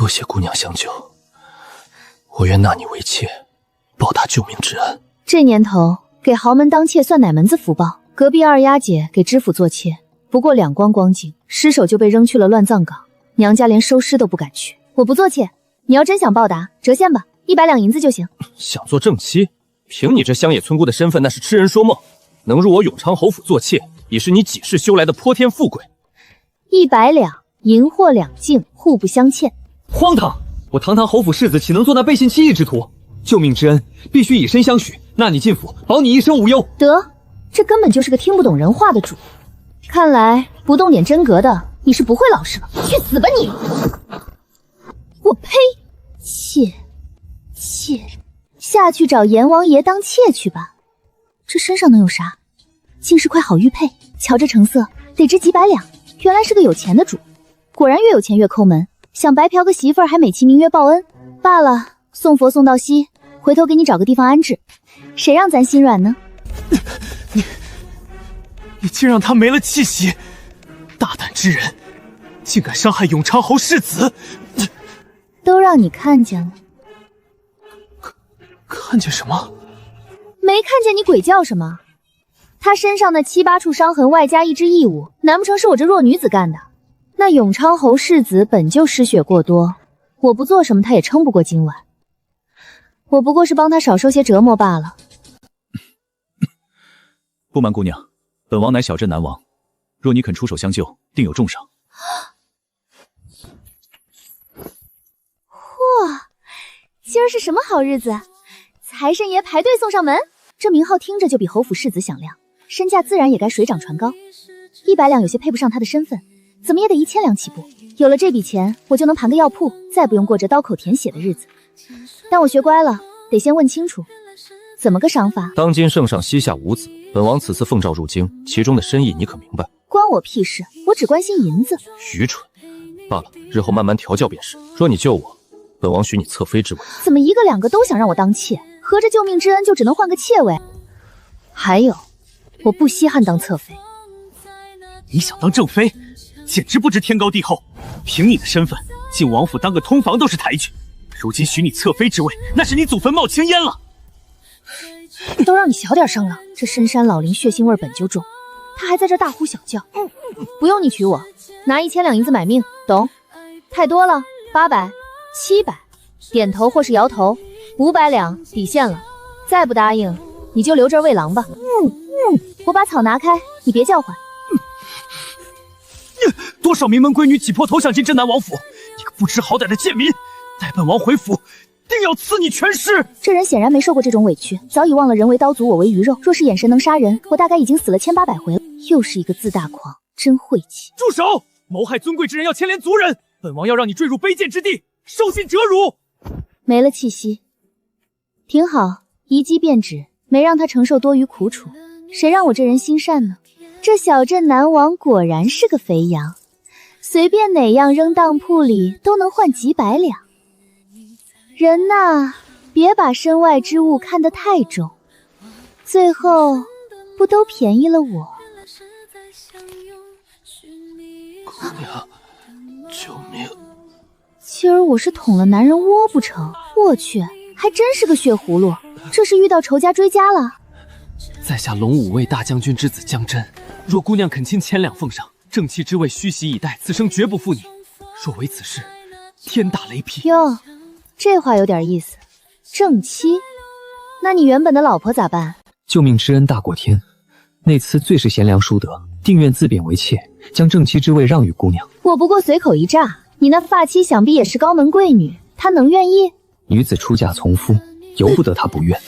多谢姑娘相救，我愿纳你为妾，报答救命之恩。这年头，给豪门当妾算哪门子福报？隔壁二丫姐给知府做妾，不过2光光景，尸首就被扔去了乱葬岗，娘家连收尸都不敢去。我不做妾，你要真想报答，折现吧，100两银子就行。想做正妻？凭你这乡野村姑的身份，那是痴人说梦。能入我永昌侯府做妾，已是你几世修来的泼天富贵。100两，银货2净，互不相欠。荒唐！我堂堂侯府世子，岂能做那背信弃义之徒？救命之恩，必须以身相许，纳你进府，保你一生无忧。得，这根本就是个听不懂人话的主。看来不动点真格的，你是不会老实了。去死吧你！我呸！妾，下去找阎王爷当妾去吧。这身上能有啥？竟是块好玉佩，瞧这成色，得值几百两。原来是个有钱的主，果然越有钱越抠门，想白嫖个媳妇儿还美其名曰报恩。罢了，送佛送到西，回头给你找个地方安置，谁让咱心软呢？你竟让他没了气息！大胆之人，竟敢伤害永昌侯世子！都让你看见了。看见什么？没看见你鬼叫什么？他身上的7、8处伤痕，外加一只异物，难不成是我这弱女子干的？那永昌侯世子本就失血过多，我不做什么他也撑不过今晚。我不过是帮他少受些折磨罢了。不瞒姑娘，本王乃小镇南王，若你肯出手相救，定有重赏。嚯，今儿是什么好日子？财神爷排队送上门，这名号听着就比侯府世子响亮，身价自然也该水涨船高。100两有些配不上他的身份，怎么也得1000两起步。有了这笔钱，我就能盘个药铺，再不用过着刀口舔血的日子。但我学乖了，得先问清楚，怎么个赏法？当今圣上膝下无子，本王此次奉诏入京，其中的深意你可明白？关我屁事，我只关心银子。愚蠢！罢了，日后慢慢调教便是。若你救我，本王许你侧妃之位。怎么1个2个都想让我当妾？合着救命之恩就只能换个妾位？还有，我不稀罕当侧妃。你想当正妃，简直不知天高地厚。凭你的身份，进王府当个通房都是抬举。如今许你侧妃之位，那是你祖坟冒青烟了。都让你小点声了，这深山老林血腥味本就重，他还在这大呼小叫。不用你娶我，拿1000两银子买命，懂？太多了，800、700，点头或是摇头。500两底线了，再不答应，你就留这儿喂狼吧。我把草拿开，你别叫唤。多少名门闺女挤破头想进镇南王府，你个不知好歹的贱民！待本王回府，定要赐你全尸！这人显然没受过这种委屈，早已忘了人为刀俎，我为鱼肉。若是眼神能杀人，我大概已经死了1800回了。又是一个自大狂，真晦气！住手！谋害尊贵之人要牵连族人，本王要让你坠入卑贱之地，受尽折辱！没了气息，挺好，一击便止，没让他承受多余苦楚。谁让我这人心善呢？这小镇南王果然是个肥羊，随便哪样扔当铺里都能换几百两。人呐，别把身外之物看得太重，最后不都便宜了我？姑娘，救命！今儿我是捅了男人窝不成？我去，还真是个血葫芦，这是遇到仇家追加了。在下龙武卫大将军之子江真，若姑娘肯亲1000两奉上，正妻之位虚席以待，此生绝不负你。若为此事，天打雷劈！哟，这话有点意思。正妻？那你原本的老婆咋办？救命之恩大过天，那次最是贤良淑德，定愿自贬为妾，将正妻之位让与姑娘。我不过随口一诈，你那发妻想必也是高门贵女，她能愿意？女子出嫁从夫，由不得她不愿。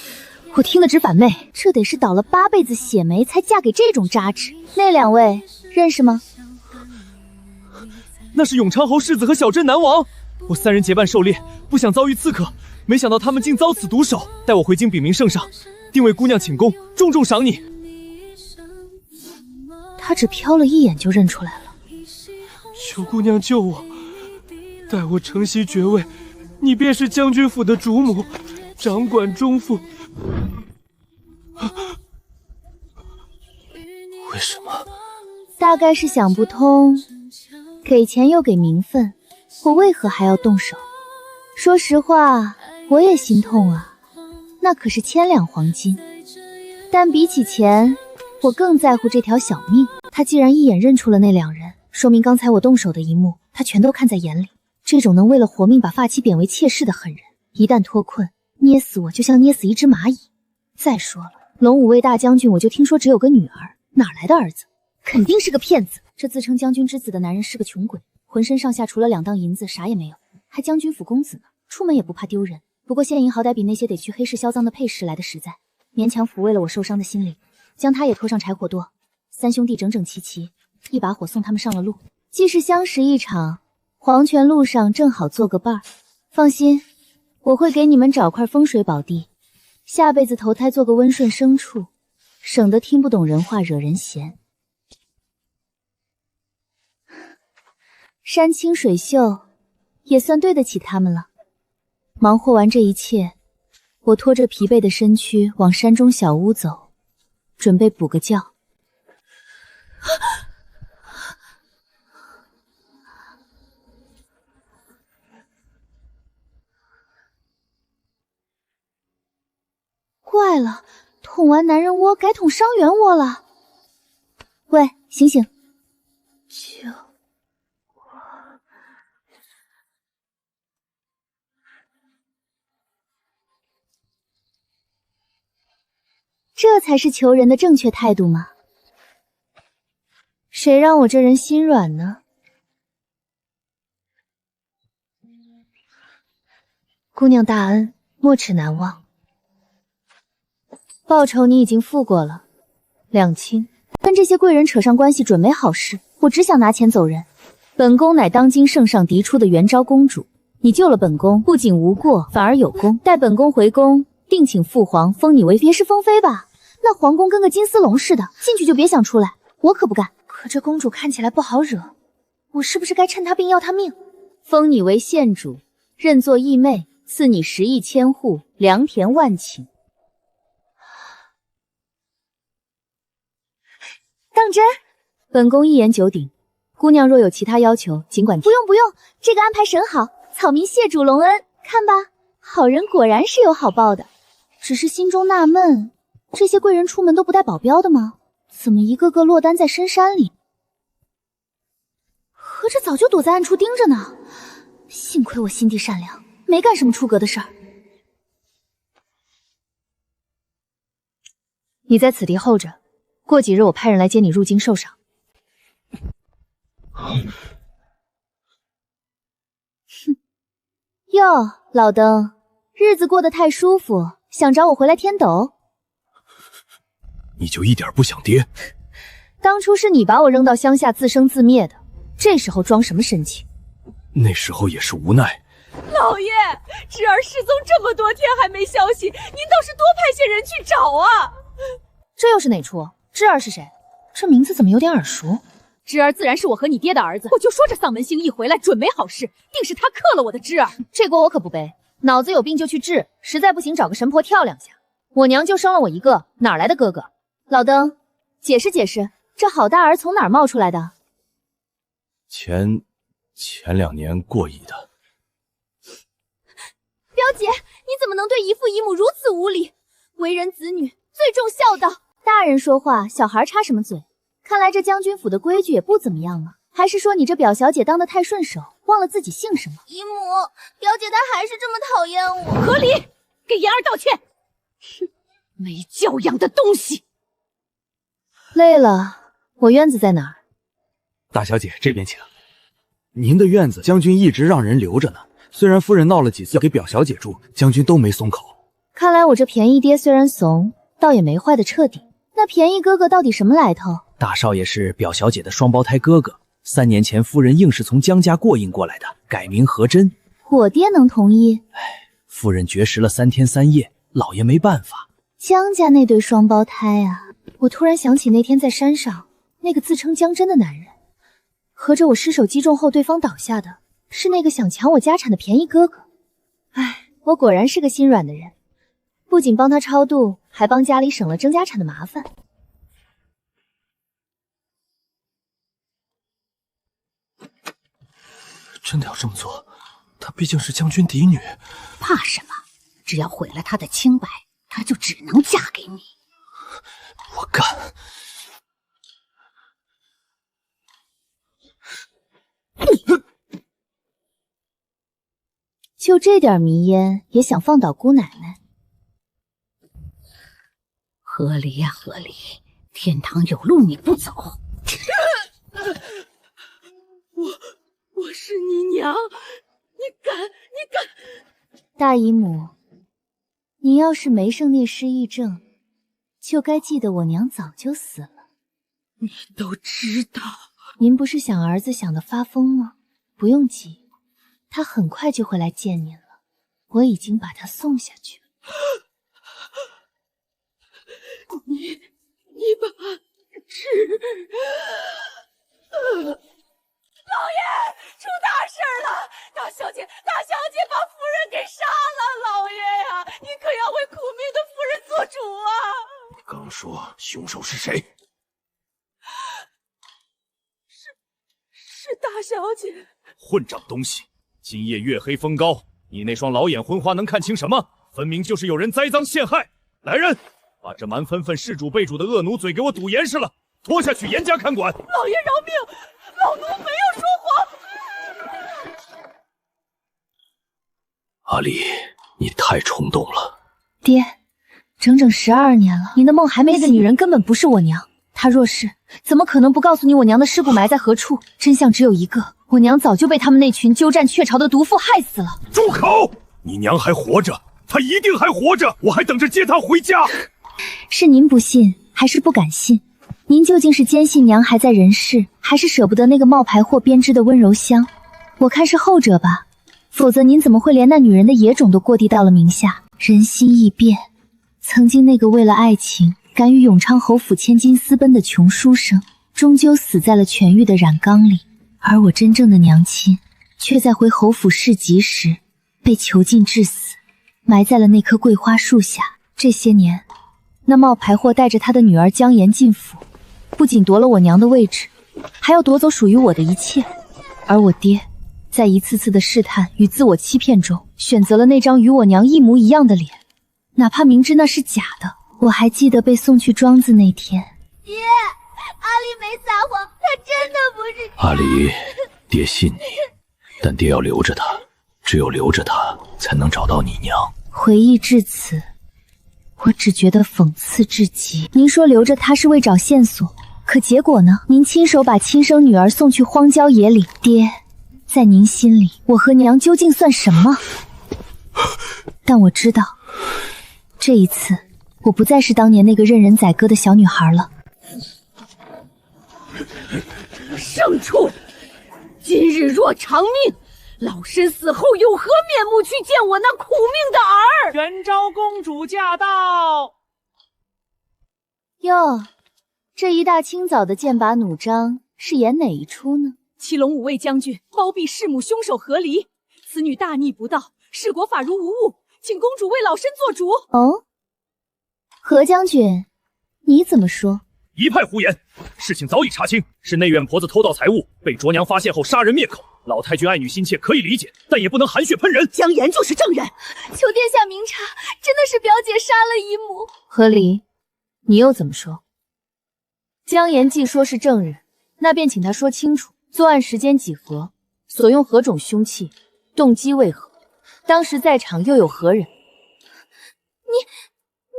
我听得直反媚，这得是倒了8辈子血霉才嫁给这种渣子。那2位认识吗？那是永昌侯世子和小镇南王，我3人结伴狩猎，不想遭遇刺客，没想到他们竟遭此毒手。待我回京禀明圣上，定为姑娘请功，重重赏你。他只瞟了一眼就认出来了。求姑娘救我，待我承袭爵位，你便是将军府的主母，掌管中府。为什么？大概是想不通，给钱又给名分，我为何还要动手？说实话，我也心痛啊，那可是1000两黄金。但比起钱，我更在乎这条小命。他既然一眼认出了那2人，说明刚才我动手的一幕，他全都看在眼里。这种能为了活命把发妻贬为妾室的狠人，一旦脱困，捏死我就像捏死一只蚂蚁。再说了，龙武卫大将军我就听说只有个女儿，哪来的儿子？肯定是个骗子。这自称将军之子的男人是个穷鬼，浑身上下除了2担银子啥也没有，还将军府公子呢，出门也不怕丢人。不过谢莹好歹比那些得去黑市销赃的配饰来的实在，勉强抚慰了我受伤的心灵，将他也拖上柴火垛。3兄弟整整齐齐，一把火送他们上了路。既是相识一场，黄泉路上正好做个伴儿。放心，我会给你们找块风水宝地，下辈子投胎做个温顺牲畜，省得听不懂人话惹人嫌。山清水秀，也算对得起他们了。忙活完这一切，我拖着疲惫的身躯往山中小屋走，准备补个觉。怪了，捅完男人窝该捅伤员窝了。喂，醒醒！救我！这才是求人的正确态度吗？谁让我这人心软呢？姑娘大恩，没齿难忘。报酬你已经付过了，2清。跟这些贵人扯上关系准没好事，我只想拿钱走人。本宫乃当今圣上嫡出的元昭公主，你救了本宫，不仅无过，反而有功。待本宫回宫，定请父皇封你为别是封妃吧。那皇宫跟个金丝笼似的，进去就别想出来，我可不干。可这公主看起来不好惹，我是不是该趁她病要她命？封你为县主，认作义妹，赐你10亿千户，良田万顷。当真？本宫一言九鼎。姑娘若有其他要求，尽管提。不用不用，这个安排甚好，草民谢主隆恩。看吧，好人果然是有好报的。只是心中纳闷，这些贵人出门都不带保镖的吗？怎么一个个落单在深山里？合着早就躲在暗处盯着呢。幸亏我心地善良，没干什么出格的事儿。你在此地候着。过几日我派人来接你入京受赏。哼，哟，老登，日子过得太舒服，想找我回来添斗？你就一点不想爹？当初是你把我扔到乡下自生自灭的，这时候装什么深情？那时候也是无奈。老爷，侄儿失踪这么多天还没消息，您倒是多派些人去找啊！这又是哪出？侄儿是谁？这名字怎么有点耳熟？侄儿自然是我和你爹的儿子，我就说这丧门星一回来准没好事，定是他克了我的侄儿。这锅我可不背，脑子有病就去治，实在不行找个神婆跳2下。我娘就生了我一个，哪来的哥哥？老登，解释解释，这好大儿从哪儿冒出来的？前2年过亿的。表姐，你怎么能对姨父姨母如此无礼？为人子女最重孝道。大人说话，小孩插什么嘴？看来这将军府的规矩也不怎么样啊。还是说你这表小姐当得太顺手，忘了自己姓什么？姨母，表姐她还是这么讨厌我。合理，给妍儿道歉。哼，没教养的东西。累了，我院子在哪儿？大小姐这边请。您的院子将军一直让人留着呢，虽然夫人闹了几次要给表小姐住，将军都没松口。看来我这便宜爹虽然怂，倒也没坏的彻底。那便宜哥哥到底什么来头？大少爷是表小姐的双胞胎哥哥，3年前夫人硬是从江家过硬过来的，改名何真。我爹能同意？夫人绝食了3天3夜，老爷没办法。江家那对双胞胎啊，我突然想起那天在山上那个自称江真的男人，合着我失手击中后对方倒下的是那个想抢我家产的便宜哥哥。唉，我果然是个心软的人，不仅帮他超度，还帮家里省了争家产的麻烦。真的要这么做？她毕竟是将军嫡女。怕什么？只要毁了她的清白，她就只能嫁给你。我干！就这点迷烟也想放倒姑奶奶？合理呀，合理！天堂有路你不走。我是你娘，你敢！大姨母，你要是没生那失忆症，就该记得我娘早就死了。你都知道。您不是想儿子想得发疯吗？不用急，他很快就会来见您了。我已经把他送下去了。你把老爷，出大事了！大小姐把夫人给杀了！老爷呀，你可要为苦命的夫人做主啊！你刚说凶手是谁？是大小姐。混账东西！今夜月黑风高，你那双老眼昏花能看清什么？分明就是有人栽赃陷害！来人，把这蛮愤愤弑主被主的恶奴嘴给我堵严实了，拖下去严加看管。老爷饶命，老奴没有说谎。阿离，你太冲动了。爹，整整12年了，你的梦还没死。那个女人根本不是我娘，她若是，怎么可能不告诉你我娘的尸骨埋在何处？真相只有一个，我娘早就被他们那群鸠占鹊巢的毒妇害死了。住口！你娘还活着，她一定还活着，我还等着接她回家。是您不信，还是不敢信？您究竟是坚信娘还在人世，还是舍不得那个冒牌货编织的温柔乡？我看是后者吧，否则您怎么会连那女人的野种都过继到了名下？人心易变，曾经那个为了爱情敢与永昌侯府千金私奔的穷书生，终究死在了全狱的染缸里，而我真正的娘亲，却在回侯府市集时被囚禁致死，埋在了那棵桂花树下。这些年，那冒牌货带着他的女儿江妍进府，不仅夺了我娘的位置，还要夺走属于我的一切。而我爹在一次次的试探与自我欺骗中，选择了那张与我娘一模一样的脸，哪怕明知那是假的。我还记得被送去庄子那天，爹，阿离没撒谎，他真的不是。阿离，爹信你，但爹要留着他，只有留着他，才能找到你娘。回忆至此，我只觉得讽刺至极。您说留着他是为找线索，可结果呢？您亲手把亲生女儿送去荒郊野岭，爹，在您心里，我和娘究竟算什么？但我知道，这一次我不再是当年那个任人宰割的小女孩了。牲畜！今日若偿命，老身死后有何面目去见我那苦命的儿？元昭公主驾到！哟，这一大清早的剑拔弩张，是演哪一出呢？七龙五位将军包庇弑母凶手何离，此女大逆不道，视国法如无物，请公主为老身做主。哦，何将军，你怎么说？一派胡言！事情早已查清，是内院婆子偷盗财物，被卓娘发现后杀人灭口。老太君爱女心切可以理解，但也不能含血喷人。江岩就是证人，求殿下明察，真的是表姐杀了姨母。何离，你又怎么说？江岩既说是证人，那便请他说清楚，作案时间几何，所用何种凶器，动机为何，当时在场又有何人？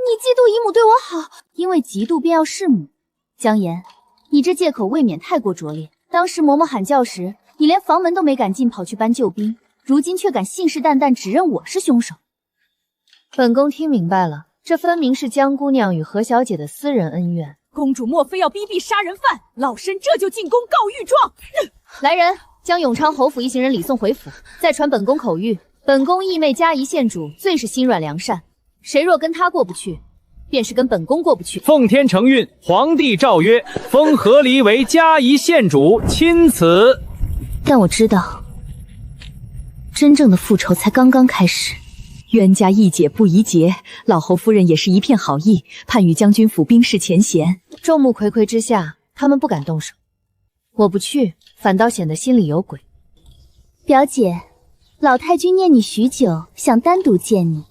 你嫉妒姨母对我好，因为嫉妒便要弑母。江岩，你这借口未免太过拙劣。当时嬷嬷喊叫时，你连房门都没敢进，跑去搬救兵，如今却敢信誓旦旦指认我是凶手。本宫听明白了，这分明是江姑娘与何小姐的私人恩怨。公主莫非要逼逼杀人犯？老身这就进宫告御状。来人，将永昌侯府一行人礼送回府，再传本宫口谕：本宫义妹嘉仪县主最是心软良善，谁若跟她过不去，便是跟本宫过不去。奉天承运，皇帝诏曰：封何离为嘉仪县主，钦此。但我知道，真正的复仇才刚刚开始。冤家宜解不宜结，老侯夫人也是一片好意，盼与将军府冰释前嫌。众目睽睽之下，他们不敢动手，我不去，反倒显得心里有鬼。表姐，老太君念你许久，想单独见你，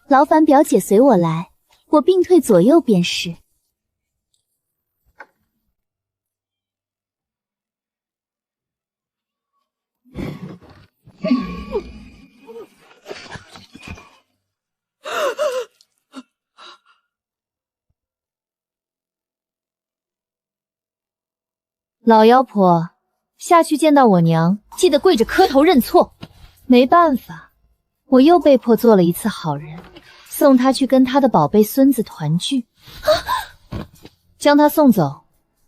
劳烦表姐随我来，我并退左右便是。老妖婆，下去见到我娘，记得跪着磕头认错。没办法，我又被迫做了一次好人，送她去跟她的宝贝孙子团聚。将她送走，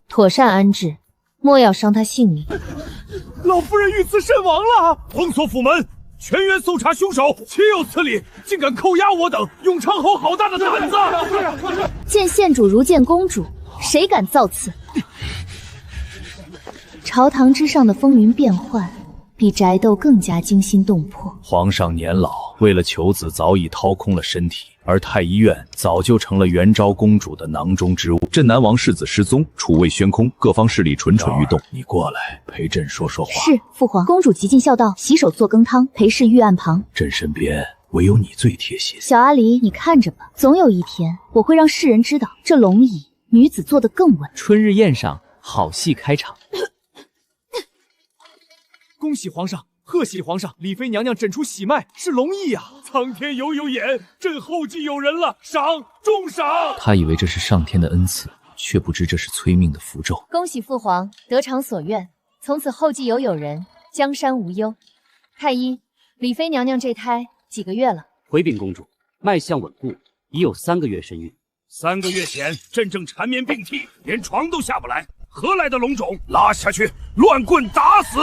妥善安置，莫要伤她性命。老夫人遇刺身亡了！封锁府门，全员搜查凶手，岂有此理！竟敢扣押我等！永昌侯好大的胆子！见县主如见公主，谁敢造次？朝堂之上的风云变幻，比宅斗更加惊心动魄。皇上年老，为了求子，早已掏空了身体，而太医院早就成了元昭公主的囊中之物。镇南王世子失踪，楚卫悬空，各方势力蠢蠢欲动。你过来陪朕说说话。是，父皇。公主极尽孝道，洗手做羹汤，陪侍御案旁。朕身边唯有你最贴心。小阿离，你看着吧，总有一天我会让世人知道，这龙椅女子坐得更稳。春日宴上，好戏开场。恭喜皇上，贺喜皇上！李妃娘娘诊出喜脉，是龙翼呀！苍天有眼，朕后继有人了，赏，重赏！他以为这是上天的恩赐，却不知这是催命的符咒。恭喜父皇得偿所愿，从此后继有人，江山无忧。太医，李妃娘娘这胎几个月了？回禀公主，脉象稳固，已有3个月身孕。3个月前，朕正缠绵病涕，连床都下不来，何来的龙种？拉下去，乱棍打死！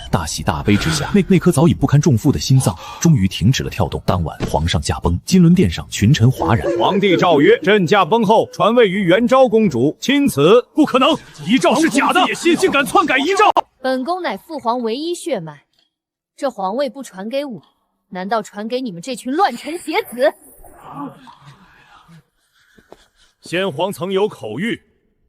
大喜大悲之下，那颗早已不堪重负的心脏终于停止了跳动。当晚，皇上驾崩，金轮殿上群臣哗然。皇帝诏曰：朕驾崩后，传位于元昭公主，钦此。不可能，遗诏是假的，竟敢篡改遗诏！本宫乃父皇唯一血脉，这皇位不传给我，难道传给你们这群乱臣邪子？先皇曾有口谕，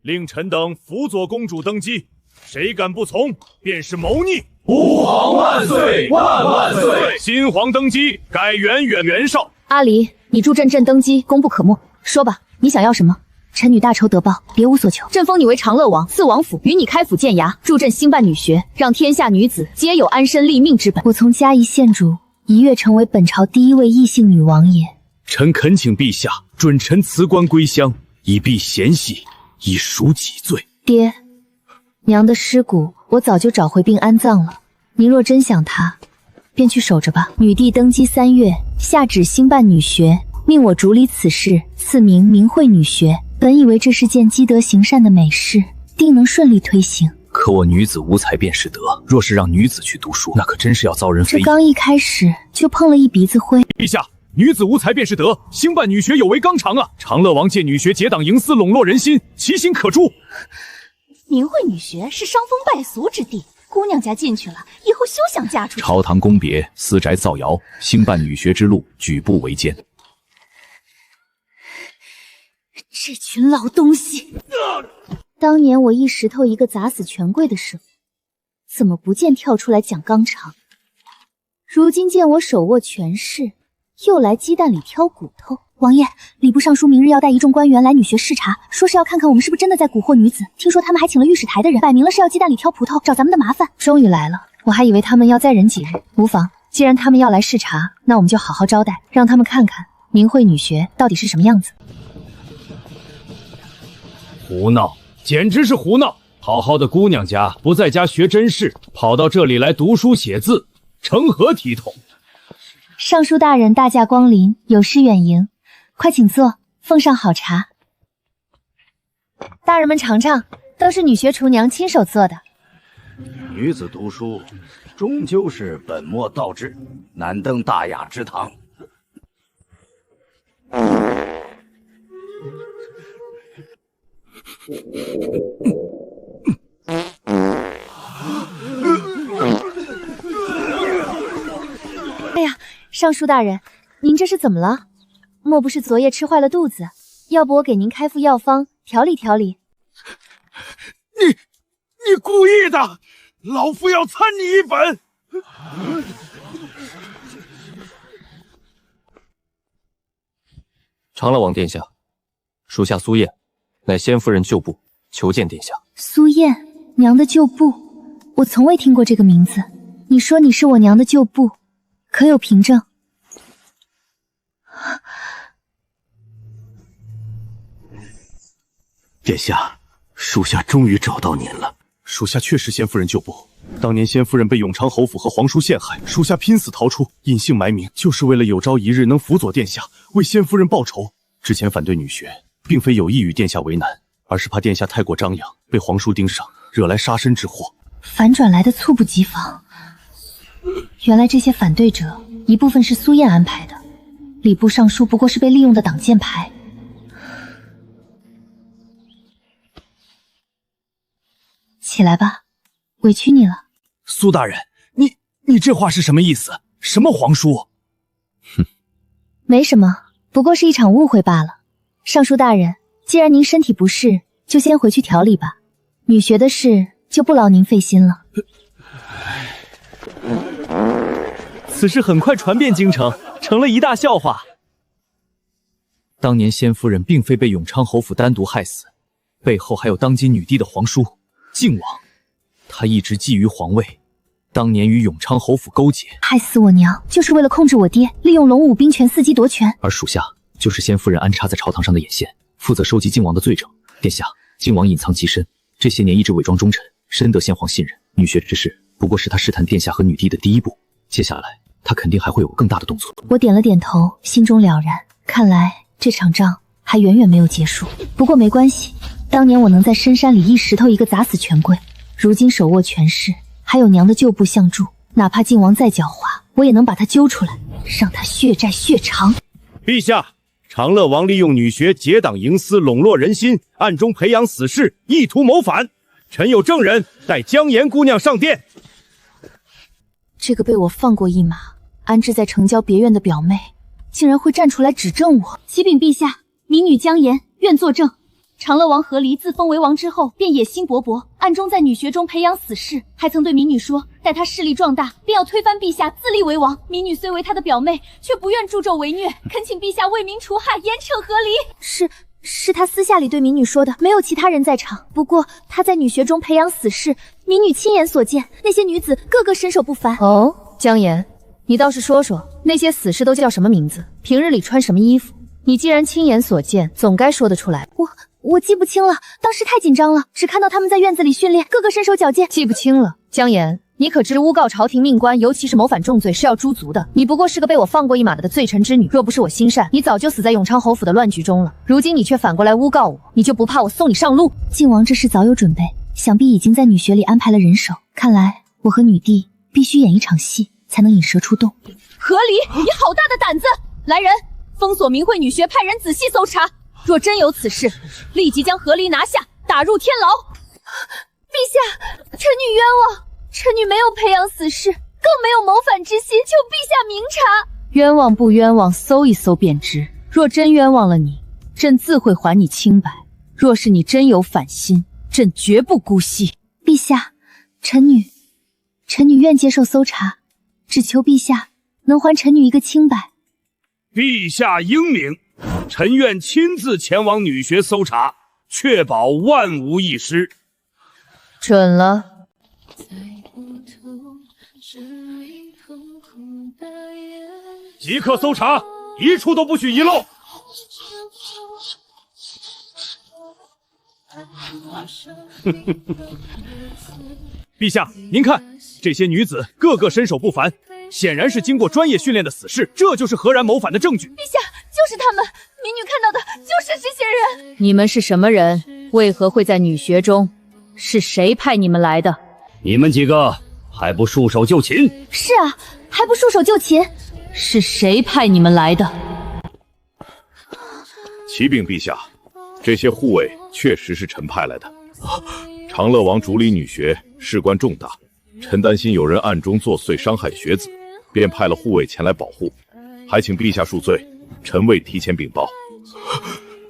令臣等辅佐公主登基，谁敢不从，便是谋逆。吾皇万岁，万万岁！新皇登基，改元少。阿离，你助朕登基，功不可没。说吧，你想要什么？臣女大仇得报，别无所求。朕封你为长乐王，赐王府，与你开府建衙，助朕兴办女学，让天下女子皆有安身立命之本。我从嘉义县主一跃成为本朝第1位异姓女王也。臣恳请陛下准臣辞官归乡，以避嫌隙，以赎己罪。爹，娘的尸骨我早就找回并安葬了，您若真想她，便去守着吧。女帝登基3月，下旨兴办女学，命我主理此事，赐名明慧女学。本以为这是件积德行善的美事，定能顺利推行。可我女子无才便是德，若是让女子去读书，那可真是要遭人非议。这刚一开始就碰了一鼻子灰。陛下，女子无才便是德，兴办女学有违纲常啊！长乐王借女学结党营私，笼络人心，其心可诛。明慧女学是伤风败俗之地，姑娘家进去了，以后休想嫁出去。朝堂宫别，私宅造谣，兴办女学之路，举步维艰。这群老东西！当年我一石头一个砸死权贵的时候，怎么不见跳出来讲纲常？如今见我手握权势，又来鸡蛋里挑骨头。王爷，礼部尚书明日要带一众官员来女学视察，说是要看看我们是不是真的在蛊惑女子。听说他们还请了御史台的人，摆明了是要鸡蛋里挑葡萄，找咱们的麻烦。终于来了，我还以为他们要再忍几日。无妨，既然他们要来视察，那我们就好好招待，让他们看看明慧女学到底是什么样子。胡闹，简直是胡闹！好好的姑娘家不在家学真事，跑到这里来读书写字，成何体统？尚书大人大驾光临，有失远迎，快请坐，奉上好茶。大人们尝尝，都是女学厨娘亲手做的。女子读书，终究是本末倒置，难登大雅之堂。哎呀，尚书大人，您这是怎么了？莫不是昨夜吃坏了肚子？要不我给您开副药方调理调理。你故意的！老夫要参你一本！长乐王殿下，属下苏燕，乃先夫人旧部，求见殿下。苏燕，娘的旧部，我从未听过这个名字。你说你是我娘的旧部，可有凭证？殿下，属下终于找到您了。属下确是先夫人旧部。当年先夫人被永昌侯府和皇叔陷害，属下拼死逃出，隐姓埋名，就是为了有朝一日能辅佐殿下，为先夫人报仇。之前反对女学，并非有意与殿下为难，而是怕殿下太过张扬，被皇叔盯上，惹来杀身之祸。反转来的猝不及防，原来这些反对者一部分是苏燕安排的，礼部尚书不过是被利用的挡箭牌。起来吧，委屈你了。苏大人，你这话是什么意思？什么皇叔？哼，没什么，不过是一场误会罢了。尚书大人，既然您身体不适，就先回去调理吧。女学的事就不劳您费心了。此事很快传遍京城，成了一大笑话。当年先夫人并非被永昌侯府单独害死，背后还有当今女帝的皇叔靖王，他一直觊觎皇位，当年与永昌侯府勾结，害死我娘就是为了控制我爹，利用龙武兵权伺机夺权。而属下就是先夫人安插在朝堂上的眼线，负责收集靖王的罪证。殿下，靖王隐藏极深，这些年一直伪装忠臣，深得先皇信任。女学之事不过是他试探殿下和女帝的第一步，接下来他肯定还会有更大的动作。我点了点头，心中了然。看来这场仗还远远没有结束。不过没关系，当年我能在深山里一石头一个砸死权贵，如今手握权势，还有娘的旧部相助，哪怕靖王再狡猾，我也能把他揪出来，让他血债血偿。陛下，长乐王利用女学结党营私，笼络人心，暗中培养死士，意图谋反。臣有证人，带江岩姑娘上殿。这个被我放过一马，安置在城郊别院的表妹，竟然会站出来指证我。启禀陛下，民女江岩愿作证。长乐王阖离自封为王之后，便野心勃勃，暗中在女学中培养死士，还曾对民女说，待他势力壮大，便要推翻陛下，自立为王。民女虽为他的表妹，却不愿助纣为虐，恳请陛下为民除害，严惩阖离。是他私下里对民女说的，没有其他人在场。不过他在女学中培养死士，民女亲眼所见，那些女子个个身手不凡。哦，江岩，你倒是说说，那些死士都叫什么名字？平日里穿什么衣服？你既然亲眼所见，总该说得出来。我记不清了，当时太紧张了，只看到他们在院子里训练，个个身手矫健。记不清了，江岩，你可知诬告朝廷命官，尤其是谋反重罪是要诛族的。你不过是个被我放过一马的罪臣之女，若不是我心善，你早就死在永昌侯府的乱局中了。如今你却反过来诬告我，你就不怕我送你上路？靖王这事早有准备，想必已经在女学里安排了人手。看来我和女帝必须演一场戏，才能引蛇出洞。阖离，你好大的胆子！来人，封锁明慧女学，派人仔细搜查。若真有此事，立即将阖离拿下，打入天牢。陛下，臣女冤枉，臣女没有培养死士，更没有谋反之心，求陛下明察。冤枉不冤枉，搜一搜便知。若真冤枉了你，朕自会还你清白；若是你真有反心，朕绝不姑息。陛下，臣女愿接受搜查，只求陛下能还臣女一个清白。陛下英明，臣愿亲自前往女学搜查，确保万无一失。准了。即刻搜查，一处都不许遗漏。陛下，您看，这些女子个个身手不凡，显然是经过专业训练的死士，这就是何然谋反的证据。陛下，就是他们，民女看到的就是这些人。你们是什么人？为何会在女学中？是谁派你们来的？你们几个还不束手就擒？是啊，还不束手就擒？是谁派你们来的？启禀陛下，这些护卫确实是臣派来的。长乐王主理女学，事关重大，臣担心有人暗中作祟伤害学子，便派了护卫前来保护，还请陛下恕罪，臣未提前禀报。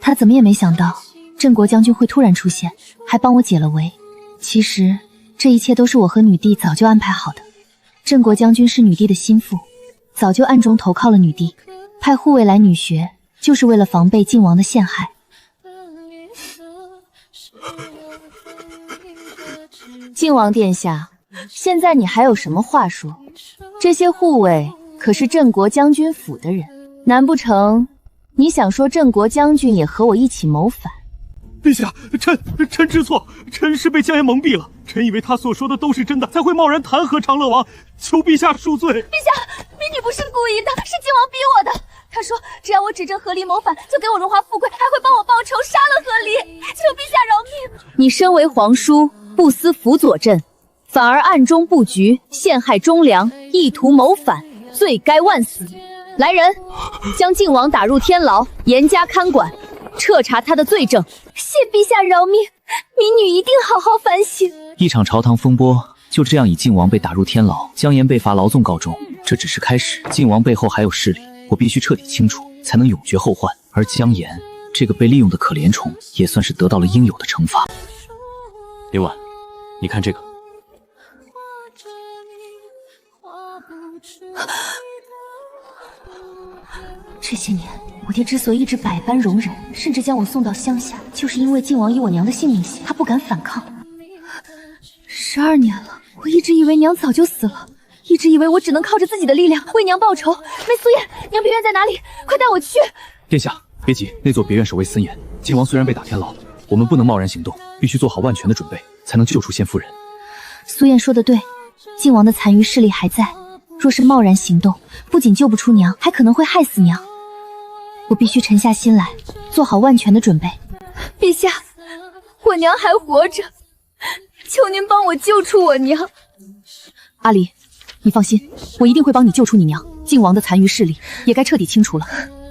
他怎么也没想到镇国将军会突然出现，还帮我解了围。其实这一切都是我和女帝早就安排好的。镇国将军是女帝的心腹，早就暗中投靠了女帝，派护卫来女学，就是为了防备靖王的陷害。靖王殿下，现在你还有什么话说？这些护卫可是镇国将军府的人，难不成你想说镇国将军也和我一起谋反？陛下，臣知错，臣是被姜颜蒙蔽了。臣以为他所说的都是真的，才会贸然弹劾长乐王，求陛下恕罪。陛下，民女不是故意的，是靖王逼我的。他说只要我指证和离谋反，就给我荣华富贵，还会帮我报仇，杀了和离。求陛下饶命！你身为皇叔，不思辅佐朕，反而暗中布局，陷害忠良，意图谋反，罪该万死。来人，将靖王打入天牢，严加看管，彻查他的罪证。谢陛下饶命，民女一定好好反省。一场朝堂风波就这样以靖王被打入天牢，姜颜被罚劳纵告终。这只是开始，靖王背后还有势力，我必须彻底清除，才能永绝后患。而姜颜这个被利用的可怜虫，也算是得到了应有的惩罚。林婉，你看这个。这些年，我爹之所以一直百般容忍，甚至将我送到乡下，就是因为靖王以我娘的性命险，他不敢反抗。12年了，我一直以为娘早就死了，一直以为我只能靠着自己的力量为娘报仇。梅素燕，娘别院在哪里？快带我去！殿下，别急，那座别院守卫森严，靖王虽然被打天牢，我们不能贸然行动，必须做好万全的准备，才能救出先夫人。苏燕说的对，靖王的残余势力还在，若是贸然行动，不仅救不出娘，还可能会害死娘。我必须沉下心来，做好万全的准备。陛下，我娘还活着，求您帮我救出我娘。阿离，你放心，我一定会帮你救出你娘。靖王的残余势力也该彻底清除了。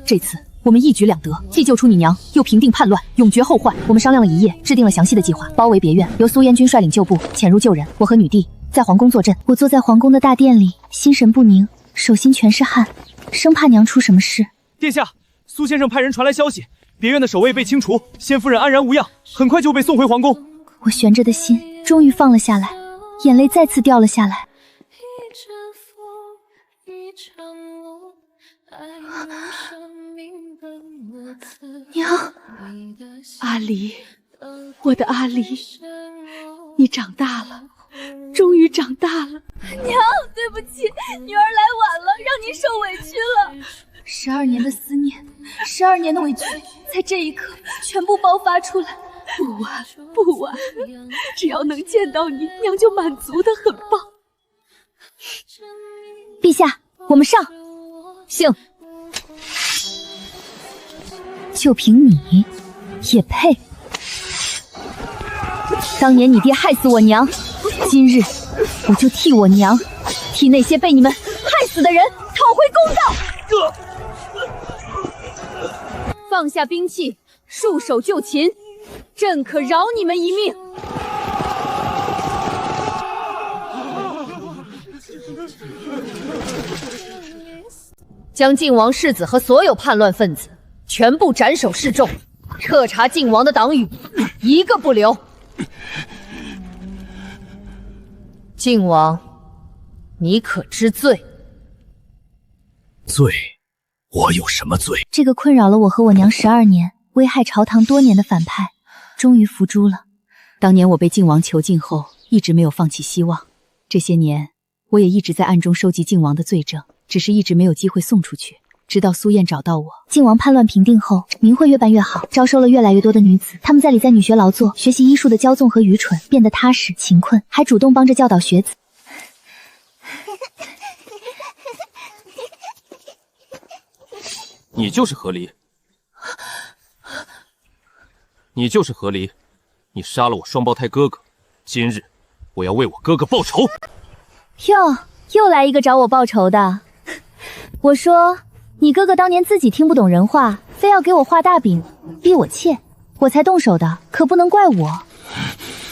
这次我们一举两得，既救出你娘，又平定叛乱，永绝后患。我们商量了一夜，制定了详细的计划，包围别院，由苏燕军率领旧部潜入救人。我和女帝在皇宫坐镇。我坐在皇宫的大殿里，心神不宁，手心全是汗，生怕娘出什么事。殿下，苏先生派人传来消息，别院的守卫被清除，先夫人安然无恙，很快就被送回皇宫。我悬着的心终于放了下来，眼泪再次掉了下来。娘，阿离，我的阿离，你长大了，终于长大了。娘，对不起，女儿来晚了，让您受委屈了。12年的思念，12年的委屈，在这一刻全部爆发出来。不晚，不晚，只要能见到你，娘就满足的很棒。陛下，我们上。行。就凭你，也配？当年你爹害死我娘，今日我就替我娘，替那些被你们害死的人讨回公道。放下兵器，束手就擒，朕可饶你们一命。将靖王世子和所有叛乱分子全部斩首示众，彻查靖王的党羽，一个不留。靖王，你可知罪？罪？我有什么罪？这个困扰了我和我娘12年，危害朝堂多年的反派，终于伏诛了。当年我被靖王囚禁后，一直没有放弃希望。这些年，我也一直在暗中收集靖王的罪证，只是一直没有机会送出去。直到苏燕找到我，靖王叛乱平定后，明会越办越好，招收了越来越多的女子。她们在里在女学劳作，学习医术的骄纵和愚蠢，变得踏实勤困，还主动帮着教导学子。你就是何离，你就是何离，你杀了我双胞胎哥哥，今日我要为我哥哥报仇。又来一个找我报仇的。我说你哥哥当年自己听不懂人话，非要给我画大饼逼我切，我才动手的，可不能怪我。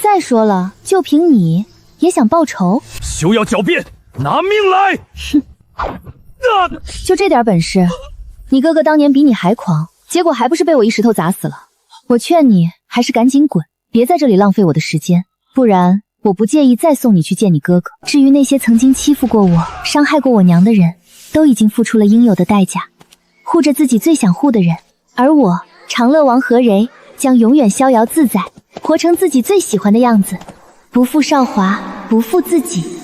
再说了，就凭你也想报仇？休要狡辩，拿命来！就这点本事，你哥哥当年比你还狂，结果还不是被我一石头砸死了。我劝你还是赶紧滚，别在这里浪费我的时间，不然我不介意再送你去见你哥哥。至于那些曾经欺负过我、伤害过我娘的人，都已经付出了应有的代价，护着自己最想护的人。而我，长乐王何蕤，将永远逍遥自在，活成自己最喜欢的样子，不负韶华，不负自己。